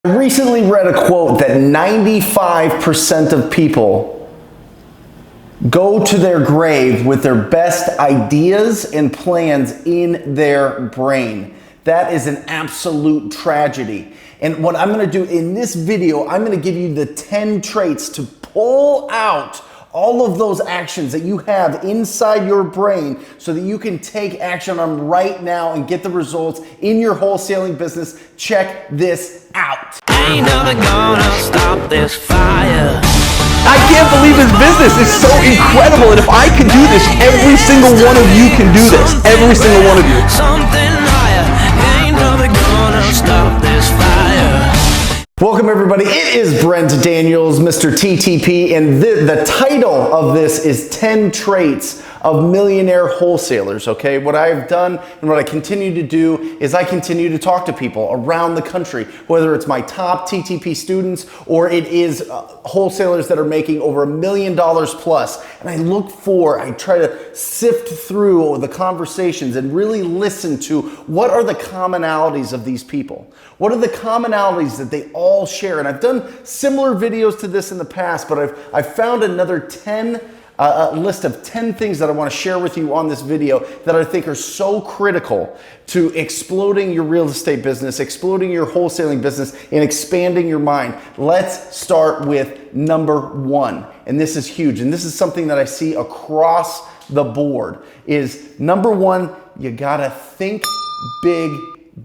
I recently read a quote that 95% of people go to their grave with their best ideas and plans in their brain. That is an absolute tragedy. And what I'm going to do in this video, I'm going to give you the 10 traits to pull out all of those actions that you have inside your brain so that you can take action on them right now and get the results in your wholesaling business. Check this out. Ain't nothing gonna stop this fire. I can't believe his business is so incredible, and if I can do this, every single one of you can do this. Every single one of you. Something higher. Ain't nothing gonna stop this fire. Welcome everybody, it is Brent Daniels, Mr. TTP, and the title of this is 10 Traits of Millionaire Wholesalers, okay? What I've done and what I continue to do is I continue to talk to people around the country, whether it's my top TTP students or it is wholesalers that are making over $1 million plus. And I try to sift through the conversations and really listen to what are the commonalities of these people. What are the commonalities that they all share? And I've done similar videos to this in the past, but I've found another 10 a list of 10 things that I want to share with you on this video that I think are so critical to exploding your real estate business, exploding your wholesaling business, and expanding your mind. Let's start with number one. And this is huge. And this is something that I see across the board is number one, you gotta think big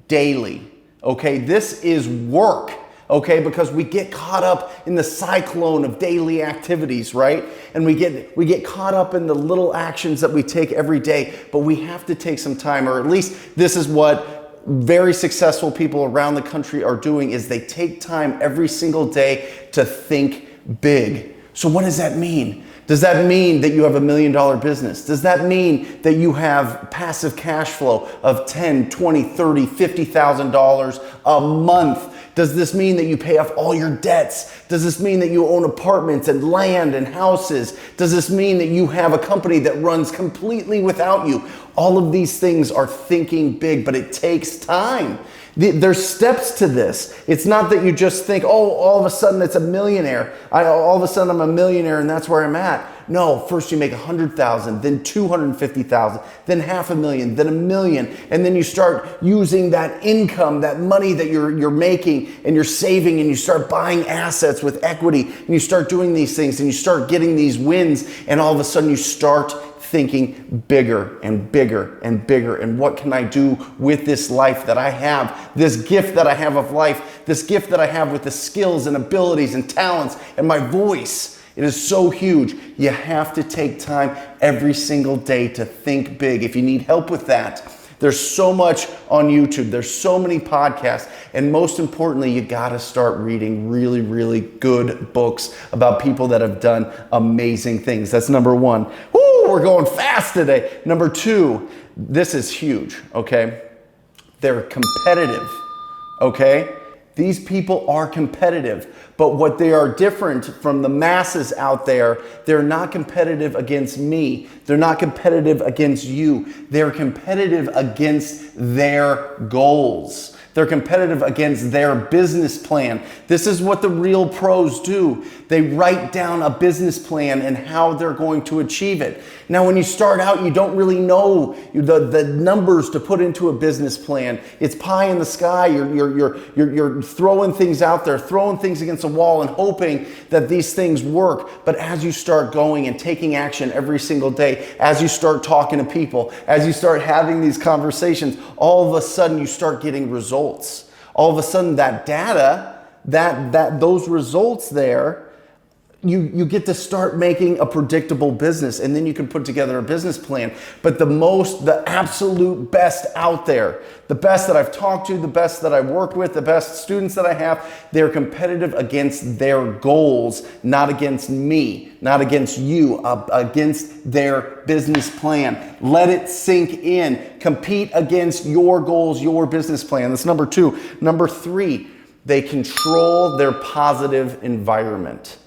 daily. Okay, this is work. Okay, because we get caught up in the cyclone of daily activities, right? And we get caught up in the little actions that we take every day, but we have to take some time, or at least this is what very successful people around the country are doing, is they take time every single day to think big. So what does that mean? Does that mean that you have $1 million business? Does that mean that you have passive cash flow of $10, $20, $30, $50,000 a month? Does this mean that you pay off all your debts? Does this mean that you own apartments and land and houses? Does this mean that you have a company that runs completely without you? All of these things are thinking big, but it takes time. There's steps to this. It's not that you just think, oh, all of a sudden it's a millionaire. All of a sudden I'm a millionaire and that's where I'm at. No, first you make 100,000, then 250,000, then $500,000, then $1 million, and then you start using that income, that money that you're making and you're saving, and you start buying assets with equity, and you start doing these things, and you start getting these wins, and all of a sudden you start thinking bigger and bigger and bigger. And what can I do with this life that I have, this gift that I have of life, this gift that I have with the skills and abilities and talents and my voice? It is so huge. You have to take time every single day to think big. If you need help with that, there's so much on YouTube. There's so many podcasts. And most importantly, you got to start reading really, really good books about people that have done amazing things. That's number one. Woo, we're going fast today. Number two, this is huge, okay? They're competitive, okay? These people are competitive, but what they are different from the masses out there, they're not competitive against me. They're not competitive against you. They're competitive against their goals. They're competitive against their business plan. This is what the real pros do. They write down a business plan and how they're going to achieve it. Now, when you start out, you don't really know the numbers to put into a business plan. It's pie in the sky. You're throwing things out there, throwing things against a wall and hoping that these things work. But as you start going and taking action every single day, as you start talking to people, as you start having these conversations, all of a sudden you start getting results. All of a sudden that data, those results there, you get to start making a predictable business, and then you can put together a business plan. But the absolute best out there, the best that I've talked to, the best that I've worked with, the best students that I have, they're competitive against their goals, not against me, not against you, against their business plan. Let it sink in. Compete against your goals, your business plan. That's number two. Number three, they control their positive environment.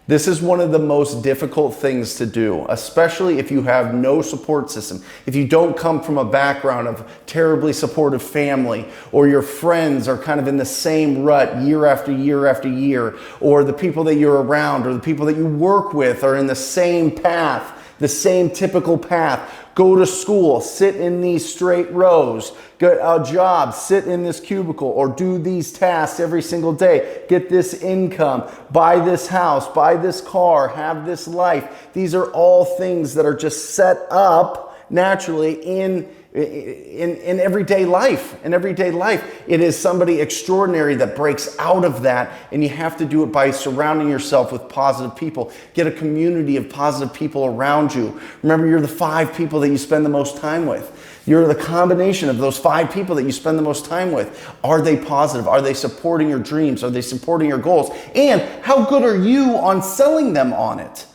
This is one of the most difficult things to do, especially if you have no support system. If you don't come from a background of terribly supportive family, or your friends are kind of in the same rut year after year after year, or the people that you're around or the people that you work with are in the same path, the same typical path. Go to school, sit in these straight rows, get a job, sit in this cubicle, or do these tasks every single day, get this income, buy this house, buy this car, have this life. These are all things that are just set up naturally in everyday life. In everyday life, it is somebody extraordinary that breaks out of that, and you have to do it by surrounding yourself with positive people. Get a community of positive people around you. Remember, you're the 5 people that you spend the most time with. You're the combination of those 5 people that you spend the most time with. Are they positive? Are they supporting your dreams? Are they supporting your goals? And how good are you on selling them on it?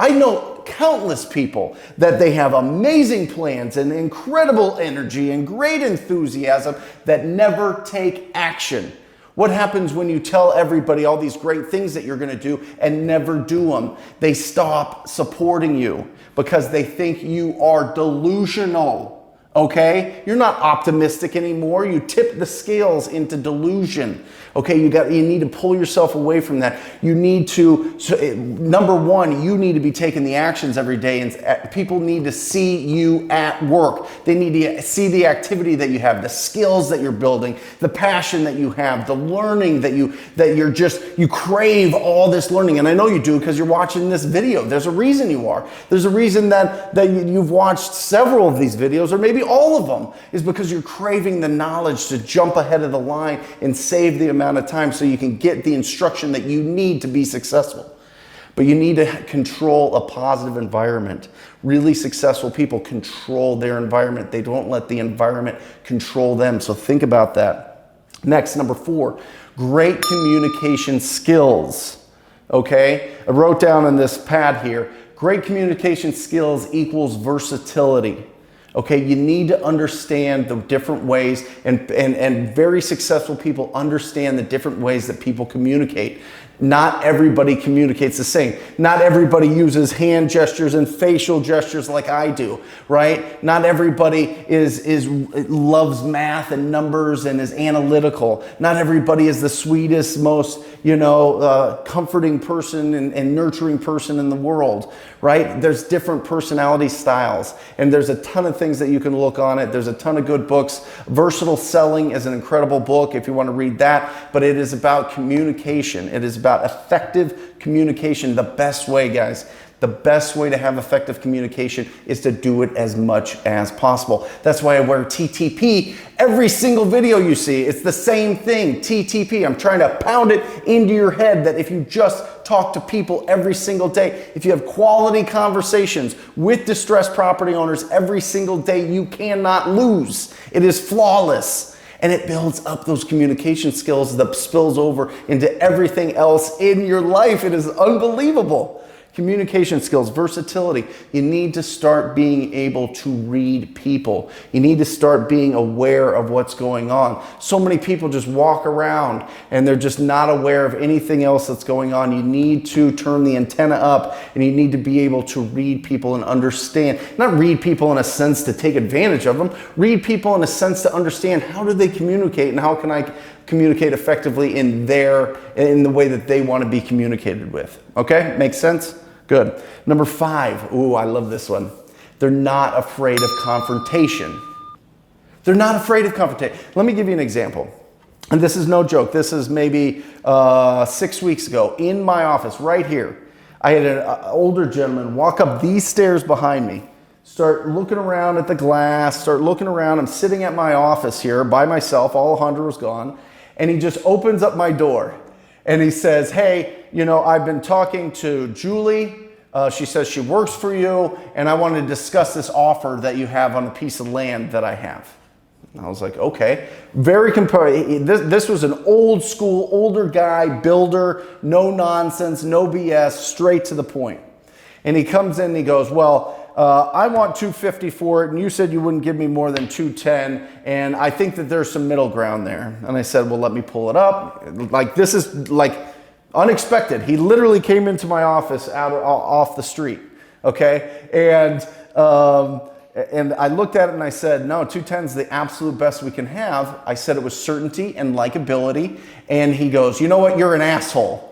I know countless people that they have amazing plans and incredible energy and great enthusiasm that never take action. What happens when you tell everybody all these great things that you're going to do and never do them? They stop supporting you because they think you are delusional. Okay? You're not optimistic anymore. You tip the scales into delusion. Okay? You need to pull yourself away from that. You need to, number one, you need to be taking the actions every day, and people need to see you at work. They need to see the activity that you have, the skills that you're building, the passion that you have, the learning that you crave all this learning. And I know you do because you're watching this video. There's a reason you are. There's a reason that you've watched several of these videos, or maybe all of them, is because you're craving the knowledge to jump ahead of the line and save the amount of time so you can get the instruction that you need to be successful. But you need to control a positive environment. Really successful people control their environment. They don't let the environment control them. So think about that. Next, number 4, great communication skills. Okay? I wrote down on this pad here, great communication skills equals versatility. Okay, you need to understand the different ways, and very successful people understand the different ways that people communicate. Not everybody communicates the same. Not everybody uses hand gestures and facial gestures like I do, right? Not everybody loves math and numbers and is analytical. Not everybody is the sweetest, most comforting person and nurturing person in the world, right? There's different personality styles, and there's a ton of things that you can look on it. There's a ton of good books. Versatile Selling is an incredible book if you want to read that, but it is about communication. It is about effective communication. The best way, guys, the best way to have effective communication is to do it as much as possible. That's why I wear TTP every single video you see. It's the same thing, TTP. I'm trying to pound it into your head that if you just talk to people every single day, if you have quality conversations with distressed property owners every single day, you cannot lose. It is flawless. And it builds up those communication skills that spills over into everything else in your life. It is unbelievable. Communication skills, versatility. You need to start being able to read people. You need to start being aware of what's going on. So many people just walk around and they're just not aware of anything else that's going on. You need to turn the antenna up, and you need to be able to read people and understand. Not read people in a sense to take advantage of them. Read people in a sense to understand how do they communicate, and how can I communicate effectively in the way that they want to be communicated with. Okay? Makes sense? Good. Number 5. Ooh, I love this one. They're not afraid of confrontation. They're not afraid of confrontation. Let me give you an example. And this is no joke. This is maybe 6 weeks ago in my office right here. I had an older gentleman walk up these stairs behind me, start looking around at the glass, start looking around. I'm sitting at my office here by myself. All Alejandro's gone. And he just opens up my door and he says, hey, I've been talking to Julie. She says she works for you, and I want to discuss this offer that you have on a piece of land that I have. And I was like, okay. Very compelling. This was an old school, older guy, builder, no nonsense, no BS, straight to the point. And he comes in and he goes, well, I want $250 for it, and you said you wouldn't give me more than $210, and I think that there's some middle ground there. And I said, well, let me pull it up. Like, this is like Unexpected. He literally came into my office off the street. Okay, and I looked at it and I said, no, 210 is the absolute best we can have. I said it was certainty and likability. And he goes, you know what? You're an asshole.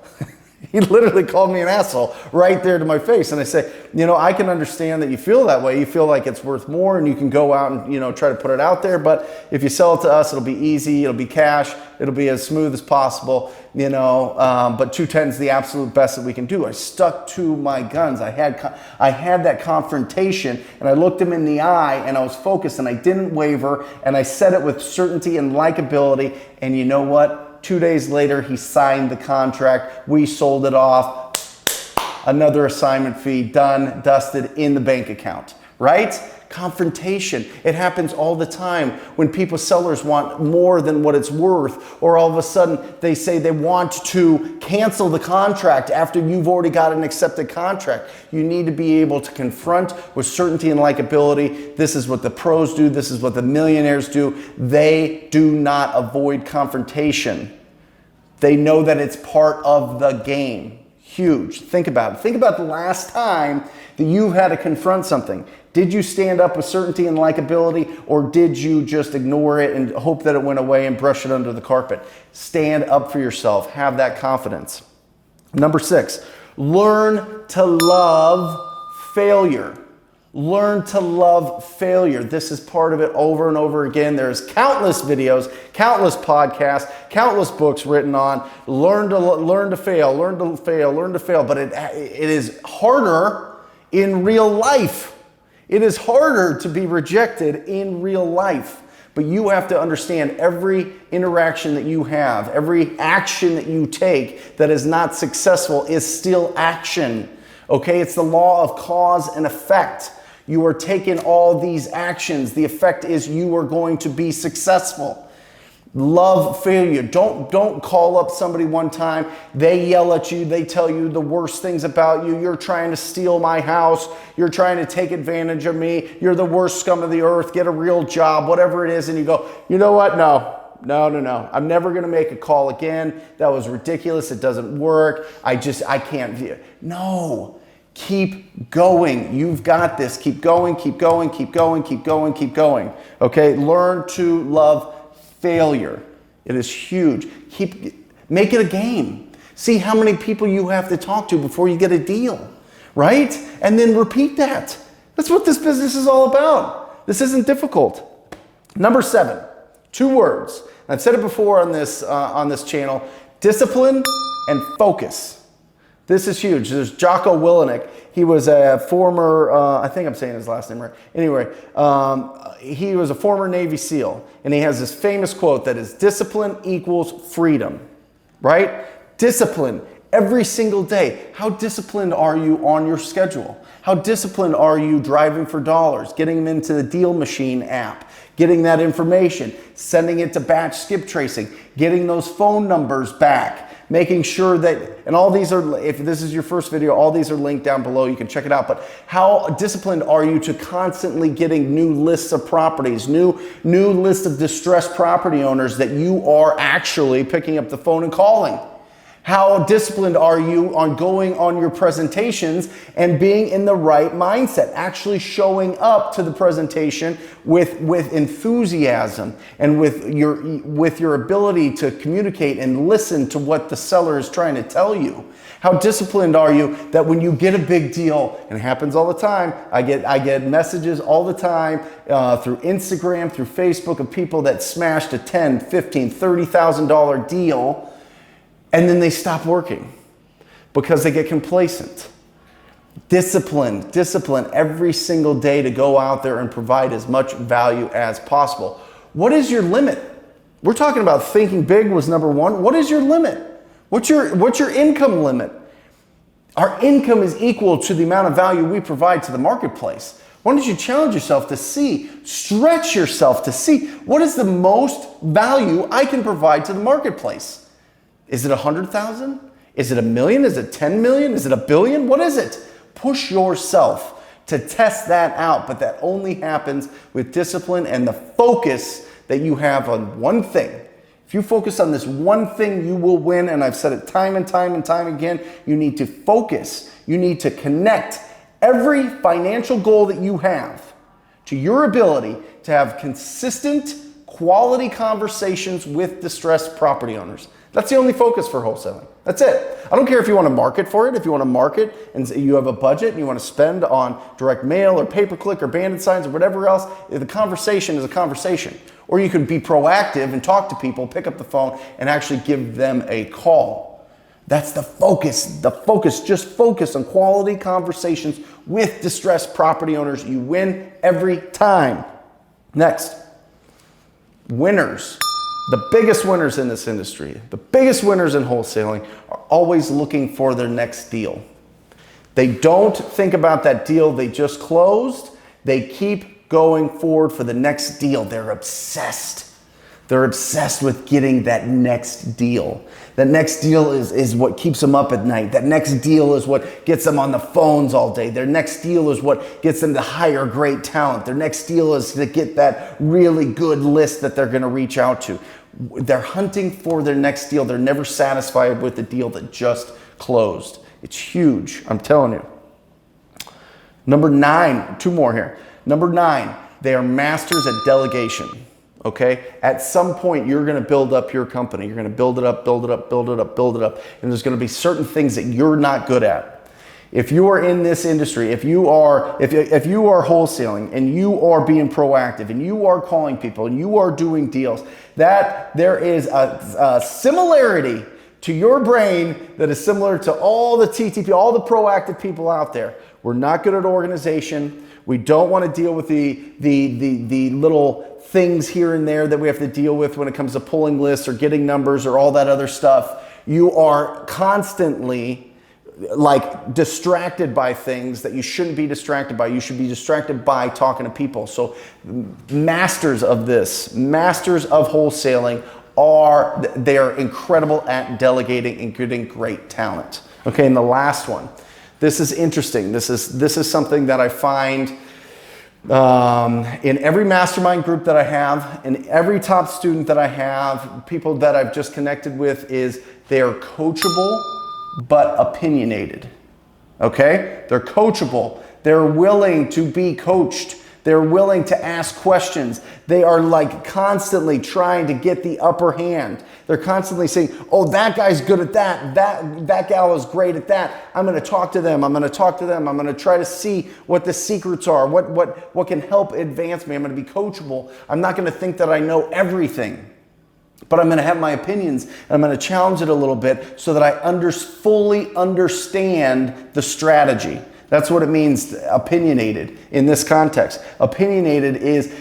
He literally called me an asshole right there to my face. And I say, you know, I can understand that you feel that way. You feel like it's worth more and you can go out and, you know, try to put it out there. But if you sell it to us, it'll be easy. It'll be cash. It'll be as smooth as possible, you know, but 210 is the absolute best that we can do. I stuck to my guns. I had that confrontation and I looked him in the eye and I was focused and I didn't waver and I said it with certainty and likability. And you know what? 2 days later, he signed the contract. We sold it off. Another assignment fee, done, dusted, in the bank account, right? Confrontation. It happens all the time when sellers want more than what it's worth, or all of a sudden they say they want to cancel the contract after you've already got an accepted contract. You need to be able to confront with certainty and likability. This is what the pros do. This is what the millionaires do. They do not avoid confrontation. They know that it's part of the game. Huge. Think about it. Think about the last time that you had to confront something. Did you stand up with certainty and likability, or did you just ignore it and hope that it went away and brush it under the carpet? Stand up for yourself. Have that confidence. Number 6, learn to love failure. Learn to love failure. This is part of it over and over again. There's countless videos, countless podcasts, countless books written on learn to fail. But it is harder in real life. It is harder to be rejected in real life. But you have to understand every interaction that you have, every action that you take that is not successful is still action. Okay? It's the law of cause and effect. You are taking all these actions. The effect is you are going to be successful. Love failure. Don't call up somebody one time. They yell at you. They tell you the worst things about you. You're trying to steal my house. You're trying to take advantage of me. You're the worst scum of the earth. Get a real job, whatever it is. And you go, you know what? No. I'm never going to make a call again. That was ridiculous. It doesn't work. I can't. No. Keep going. You've got this. Keep going. Okay? Learn to love failure. It is huge. Make it a game. See how many people you have to talk to before you get a deal, right? And then repeat that. That's what this business is all about. This isn't difficult. Number 7, 2 words. I've said it before on this channel: discipline and focus. This is huge. There's Jocko Willenick. He was a former, I think I'm saying his last name right. Anyway, he was a former Navy SEAL, and he has this famous quote that is, discipline equals freedom, right? Discipline every single day. How disciplined are you on your schedule? How disciplined are you driving for dollars, getting them into the Deal Machine app, getting that information, sending it to batch skip tracing, getting those phone numbers back, making sure that, and all these are, if this is your first video, all these are linked down below. You can check it out. But how disciplined are you to constantly getting new lists of properties, new lists of distressed property owners that you are actually picking up the phone and calling? How disciplined are you on going on your presentations and being in the right mindset, actually showing up to the presentation with enthusiasm and with your ability to communicate and listen to what the seller is trying to tell you? How disciplined are you that when you get a big deal, and it happens all the time, I get messages all the time through Instagram, through Facebook, of people that smashed a $10,000, $15,000, $30,000 deal, and then they stop working because they get complacent. Discipline every single day to go out there and provide as much value as possible. What is your limit? We're talking about thinking big was number 1. What is your limit? What's your income limit? Our income is equal to the amount of value we provide to the marketplace. Why don't you challenge yourself to stretch yourself to see what is the most value I can provide to the marketplace? Is it 100,000? Is it 1 million? Is it 10 million? Is it 1 billion? What is it? Push yourself to test that out, but that only happens with discipline and the focus that you have on one thing. If you focus on this one thing, you will win. And I've said it time and time and time again. You need to focus. You need to connect every financial goal that you have to your ability to have consistent, quality conversations with distressed property owners. That's the only focus for wholesaling. That's it. I don't care if you want to market for it, if you want to market and you have a budget and you want to spend on direct mail or pay-per-click or bandit signs or whatever else, the conversation is a conversation. Or you can be proactive and talk to people, pick up the phone and actually give them a call. That's the focus. The focus, just focus on quality conversations with distressed property owners. You win every time. Next, winners. The biggest winners in this industry, the biggest winners in wholesaling are always looking for their next deal. They don't think about that deal they just closed. They keep going forward for the next deal. They're obsessed. They're obsessed with getting that next deal. That next deal is what keeps them up at night. That next deal is what gets them on the phones all day. Their next deal is what gets them to hire great talent. Their next deal is to get that really good list that they're going to reach out to. They're hunting for their next deal. They're never satisfied with the deal that just closed. It's huge, I'm telling you. Number 9, 2 more here. Number 9, they are masters at delegation. Okay? At some point, you're going to build up your company. You're going to build it up, build it up, build it up, build it up. And there's going to be certain things that you're not good at. If you are in this industry, if you are wholesaling and you are being proactive and you are calling people and you are doing deals, that there is a similarity to your brain that is similar to all the TTP, all the proactive people out there. We're not good at organization. We don't want to deal with the little things here and there that we have to deal with when it comes to pulling lists or getting numbers or all that other stuff. You are constantly like distracted by things that you shouldn't be distracted by. You should be distracted by talking to people. So masters of this, masters of wholesaling they are incredible at delegating and getting great talent. Okay, and the last one. This is interesting. This is something that I find in every mastermind group that I have, in every top student that I have, people that I've just connected with, is they are coachable but opinionated. Okay? They're coachable. They're willing to be coached. They're willing to ask questions. They are like constantly trying to get the upper hand. They're constantly saying, oh, that guy's good at that. That gal is great at that. I'm going to talk to them. I'm going to talk to them. I'm going to try to see what the secrets are, what can help advance me. I'm going to be coachable. I'm not going to think that I know everything, but I'm going to have my opinions and I'm going to challenge it a little bit so that I fully understand the strategy. That's what it means, opinionated in this context. Opinionated is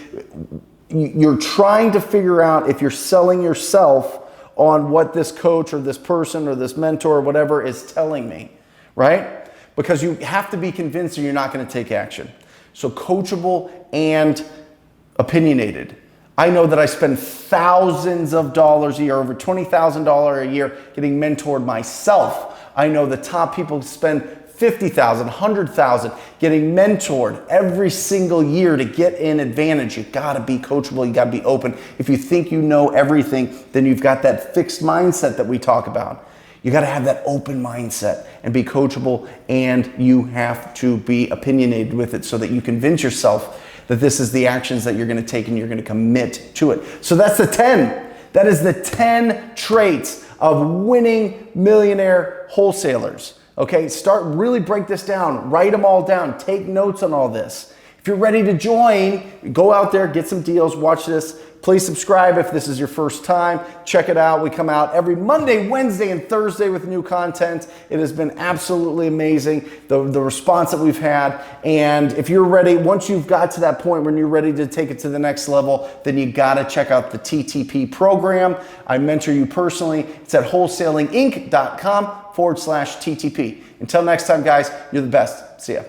you're trying to figure out if you're selling yourself on what this coach or this person or this mentor or whatever is telling me, right? Because you have to be convinced or you're not going to take action. So coachable and opinionated. I know that I spend thousands of dollars a year, over $20,000 a year getting mentored myself. I know the top people spend $50,000, $100,000 getting mentored every single year to get in advantage. You gotta be coachable, you gotta be open. If you think you know everything, then you've got that fixed mindset that we talk about. You gotta have that open mindset and be coachable, and you have to be opinionated with it so that you convince yourself that this is the actions that you're gonna take and you're gonna commit to it. So that's the 10. That is the 10 traits of winning millionaire wholesalers. Okay, really break this down, write them all down, take notes on all this. If you're ready to join, go out there, get some deals, watch this. Please subscribe if this is your first time. Check it out. We come out every Monday, Wednesday, and Thursday with new content. It has been absolutely amazing, the response that we've had. And if you're ready, once you've got to that point when you're ready to take it to the next level, then you gotta check out the TTP program. I mentor you personally. It's at wholesalinginc.com/TTP. Until next time, guys, you're the best. See ya.